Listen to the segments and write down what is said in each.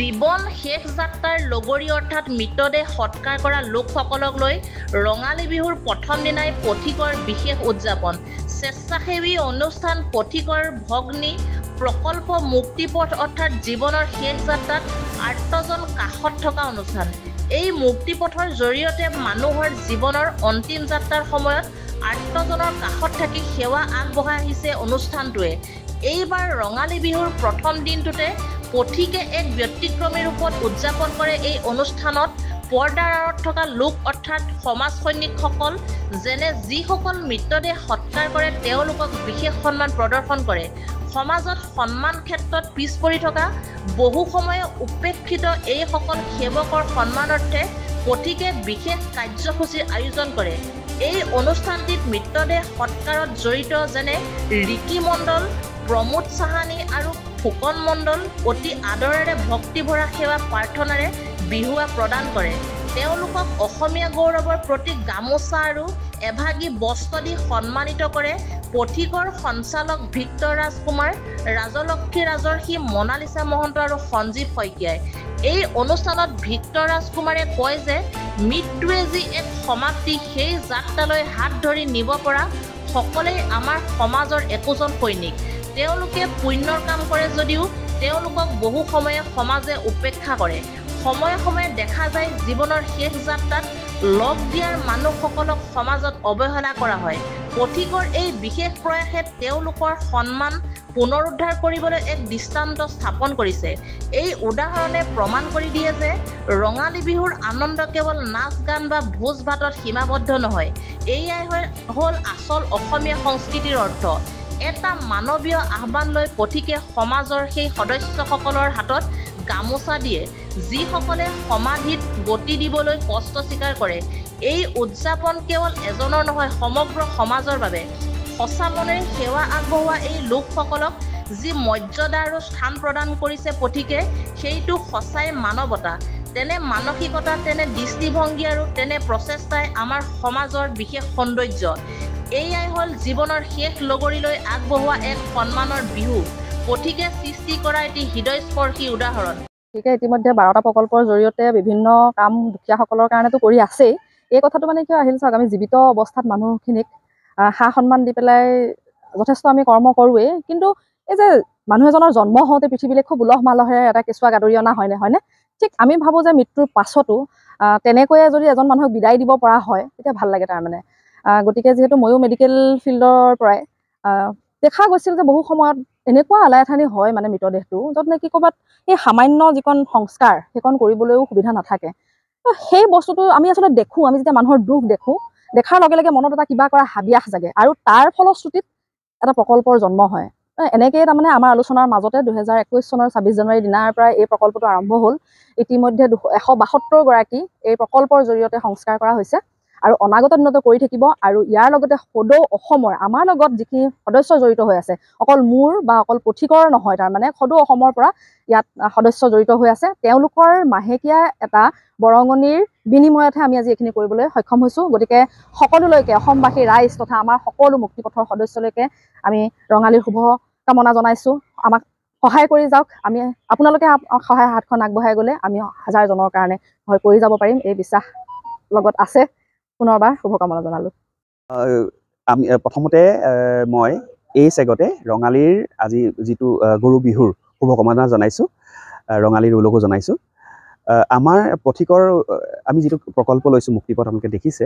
জীৱন শেষ যাত্ৰাৰ লগৰী অৰ্থাৎ মৃতদেহ সৎকাৰ কৰা লোকসকলক লৈ ৰঙালী বিহুৰ প্ৰথম দিনাই পথিকৰ বিশেষ উদযাপন। স্বেচ্ছাসেৱী অনুষ্ঠান পথিকৰ ভগ্নী প্ৰকল্প মুক্তিপথ অৰ্থাৎ জীৱনৰ শেষ যাত্ৰাত আৰ্তজন কাষত থকা অনুষ্ঠান। এই মুক্তিপথৰ জৰিয়তে মানুহৰ জীৱনৰ অন্তিম যাত্ৰাৰ সময়ত আৰ্তজনৰ কাষত থাকি সেৱা আগবঢ়াই আহিছে অনুষ্ঠানটোৱে। এইবাৰ ৰঙালী বিহুৰ প্ৰথম দিনটোতে পথিকে এক ব্যতিক্ৰমী ৰূপত উদযাপন কৰে। এই অনুষ্ঠানত পৰ্দাৰ আঁৰত থকা লোক অৰ্থাৎ সমাজ সৈনিকসকল যেনে যিসকল মৃতদেহ সৎকাৰ কৰে তেওঁলোকক বিশেষ সন্মান প্ৰদৰ্শন কৰে। সমাজত সন্মান ক্ষেত্ৰত পিছ পৰি থকা বহু সময়ে উপেক্ষিত এইসকল সেৱকৰ সন্মানাৰ্থে পথিকে বিশেষ কাৰ্যসূচীৰ আয়োজন কৰে। এই অনুষ্ঠানটিত মৃতদেহ সৎকাৰত জড়িত যেনে ৰিকি মণ্ডল, প্ৰমোদ চাহানী আৰু ফুকন মণ্ডল অতি আদৰেৰে ভক্তিভৰা সেৱা প্ৰাৰ্থনাৰে বিহুৱা প্ৰদান কৰে। তেওঁলোকক অসমীয়া গৌৰৱৰ প্ৰতীক গামোচা আৰু এভাগী বস্ত্ৰ দি সন্মানিত কৰে পথিকৰ সঞ্চালক ভিক্টৰ ৰাজকুমাৰ, ৰাজলক্ষ্মী ৰাজৰ্ষি, মনালিছা মহন্ত আৰু সঞ্জীৱ শইকীয়াই। এই অনুষ্ঠানত ভিক্টৰ ৰাজকুমাৰে কয় যে মৃত্যুৱে যি এক সমাপ্তি, সেই যাত্ৰালৈ হাত ধৰি নিব পৰা সকলেই আমাৰ সমাজৰ একোজন সৈনিক। তেওঁলোকে পুণ্যৰ কাম কৰে যদিও তেওঁলোকক বহু সময়ে সমাজে উপেক্ষা কৰে। সময়ে সময়ে দেখা যায় জীৱনৰ শেষ যাত্ৰাত লগ দিয়াৰ মানুহসকলক সমাজত অৱহেলা কৰা হয়। পথিকৰ এই বিশেষ প্ৰয়াসে তেওঁলোকৰ সন্মান পুনৰুদ্ধাৰ কৰিবলৈ এক দৃষ্টান্ত স্থাপন কৰিছে। এই উদাহৰণে প্ৰমাণ কৰি দিয়ে যে ৰঙালী বিহুৰ আনন্দ কেৱল নাচ গান বা ভোজ ভাতত সীমাবদ্ধ নহয়। এয়াই হ'ল আচল অসমীয়া সংস্কৃতিৰ অৰ্থ। এটা মানৱীয় আহ্বান লৈ পথিকে সমাজৰ সেই সদস্যসকলৰ হাতত গামোচা দিয়ে যিসকলে সমাধিত গতি দিবলৈ কষ্ট স্বীকাৰ কৰে। এই উদযাপন কেৱল এজনৰ নহয়, সমগ্ৰ সমাজৰ বাবে। সঁচা মনেৰে সেৱা আগবঢ়োৱা এই লোকসকলক যি মৰ্যাদা আৰু স্থান প্ৰদান কৰিছে পথিকে, সেইটো সঁচাই মানৱতা। তেনে মানসিকতা, তেনে দৃষ্টিভংগী আৰু তেনে প্ৰচেষ্টাই আমাৰ সমাজৰ বিশেষ সৌন্দৰ্য। এয়াই হ'ল জীৱনৰ শেষ লগৰীলৈ আগবঢ়োৱা এক সন্মানৰ বিহু। পথিকে সৃষ্টি কৰা এটি হৃদয়স্পৰ্শী উদাহৰণ। গতিকে ইতিমধ্যে 12টা প্ৰকল্পৰ জৰিয়তে বিভিন্ন কাম দুখীয়াসকলৰ কাৰণেতো কৰি আছেই। এই কথাটো মানে কিয় আহিল চাওক, আমি জীৱিত অৱস্থাত মানুহখিনিক সা সন্মান দি পেলাই যথেষ্ট আমি কৰ্ম কৰোৱেই, কিন্তু এই যে মানুহ এজনৰ জন্ম হওঁতে পৃথিৱীলৈ খুব উলহ মালহেৰে এটা কেঁচুৱা গাদৰি অনা হয়নে? ঠিক আমি ভাবোঁ যে মৃত্যুৰ পাছতো তেনেকৈয়ে যদি এজন মানুহক বিদায় দিব পৰা হয় তেতিয়া ভাল লাগে তাৰমানে। গতিকে যিহেতু ময়ো মেডিকেল ফিল্ডৰ পৰাই দেখা গৈছিল যে বহু সময়ত এনেকুৱা আলাইঠানি হয় মানে মৃতদেহটো, য'ত নেকি ক'ৰবাত সেই সামান্য যিকণ সংস্কাৰ সেইকণ কৰিবলৈও সুবিধা নাথাকে। সেই বস্তুটো আমি আচলতে দেখোঁ, আমি যেতিয়া মানুহৰ দুখ দেখোঁ, দেখাৰ লগে লগে মনত এটা কিবা কৰা হাবিয়াস জাগে আৰু তাৰ ফলশ্ৰুতিত এটা প্ৰকল্পৰ জন্ম হয়। এনেকৈয়ে তাৰমানে আমাৰ আলোচনাৰ মাজতে 2021 চনৰ 26 জানুৱাৰী দিনাৰ পৰা এই প্ৰকল্পটো আৰম্ভ হ'ল। ইতিমধ্যে 172 গৰাকী এই প্ৰকল্পৰ জৰিয়তে সংস্কাৰ কৰা হৈছে আৰু অনাগত দিনতো কৰি থাকিব। আৰু ইয়াৰ লগতে সদৌ অসমৰ আমাৰ লগত যিখিনি সদস্য জড়িত হৈ আছে, অকল মোৰ বা অকল পথিকৰ নহয়, তাৰমানে সদৌ অসমৰ পৰা ইয়াত সদস্য জড়িত হৈ আছে। তেওঁলোকৰ মাহেকীয়া এটা বৰঙণিৰ বিনিময়তহে আমি আজি এইখিনি কৰিবলৈ সক্ষম হৈছোঁ। গতিকে সকলোলৈকে, অসমবাসী ৰাইজ তথা আমাৰ সকলো মুক্তিপথৰ সদস্যলৈকে আমি ৰঙালীৰ শুভ কামনা জনাইছোঁ। আমাক সহায় কৰি যাওক। আমি আপোনালোকে সহায় হাতখন আগবঢ়াই গ'লে আমি হাজাৰজনৰ কাৰণে হয় কৰি যাব পাৰিম, এই বিশ্বাস লগত আছে। পুনৰবাৰ শুভকামনা জনালোঁ। আমি প্ৰথমতে মই এই চেগতে ৰঙালীৰ আজি যিটো গৰু বিহুৰ শুভকামনা জনাইছোঁ, ৰঙালীৰ উলগো জনাইছোঁ। আমাৰ পথিকৰ আমি যিটো প্ৰকল্প লৈছোঁ মুক্তিপথ, আপোনালোকে দেখিছে,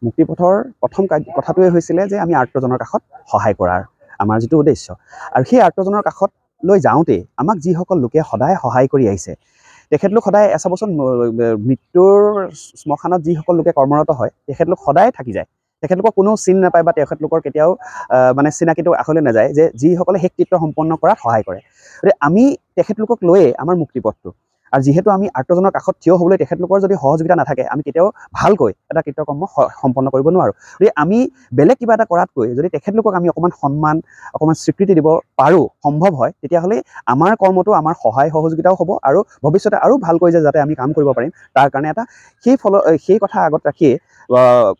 মুক্তিপথৰ প্ৰথম কথাটোৱে হৈছিলে যে আমি আৰ্তজনৰ কাষত সহায় কৰাৰ আমাৰ যিটো উদ্দেশ্য। আৰু সেই আৰ্তজনৰ কাষত লৈ যাওঁতে আমাক যিসকল লোকে সদায় সহায় কৰি আহিছে, তেখেতলোক সদায় চাবচোন মৃত্যুৰ শ্মশানত যিসকল লোকে কৰ্মৰত হয় তেখেতলোক সদায় থাকি যায়। তেখেতলোকক কোনো চিন নাপায় বা তেখেতলোকৰ কেতিয়াও মানে চিনাকিটো আখলৈ নাযায় যে যিসকলে শেষ কৃত্য সম্পন্ন কৰাত সহায় কৰে। গতিকে আমি তেখেতলোকক লৈয়ে আমাৰ মুক্তিপথটো, আৰু যিহেতু আমি আৰ্তজনৰ কাষত থিয় হ'বলৈ তেখেতলোকৰ যদি সহযোগিতা নাথাকে আমি কেতিয়াও ভালকৈ এটা কৃত্যকৰ্ম সম্পন্ন কৰিব নোৱাৰোঁ। গতিকে আমি বেলেগ কিবা এটা কৰাতকৈ যদি তেখেতলোকক আমি অকণমান সন্মান, অকণমান স্বীকৃতি দিব পাৰোঁ, সম্ভৱ হয়, তেতিয়াহ'লে আমাৰ কৰ্মটো আমাৰ সহায় সহযোগিতাও হ'ব আৰু ভৱিষ্যতে আৰু ভালকৈ যাতে আমি কাম কৰিব পাৰিম তাৰ কাৰণে এটা সেই কথা আগত ৰাখিয়ে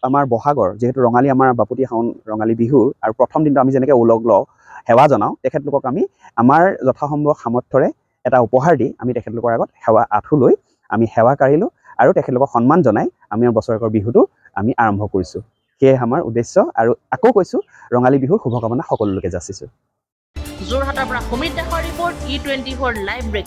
আমাৰ বহাগৰ যিহেতু ৰঙালী আমাৰ বাপতি শাওন ৰঙালী বিহু, আৰু প্ৰথম দিনটো আমি যেনেকৈ উলগ লওঁ, সেৱা জনাওঁ, তেখেতলোকক আমি আমাৰ যথাসম্ভৱ সামৰ্থ্যৰে এটা উপহাৰ দি আমি তেখেতলোকৰ আগত সেৱা আঁঠু লৈ আমি সেৱা কাঢ়িলোঁ আৰু তেখেতলোকক সন্মান জনাই আমি বছৰেকৰ বিহুটো আমি আৰম্ভ কৰিছোঁ। সেয়ে আমাৰ উদ্দেশ্য। আৰু আকৌ কৈছোঁ, ৰঙালী বিহুৰ শুভকামনা সকলোলৈকে যাচিছোঁ। যোৰহাটৰ পৰা সুমিত দাসৰ ৰিপৰ্ট, E24 লাইভ ব্ৰেক।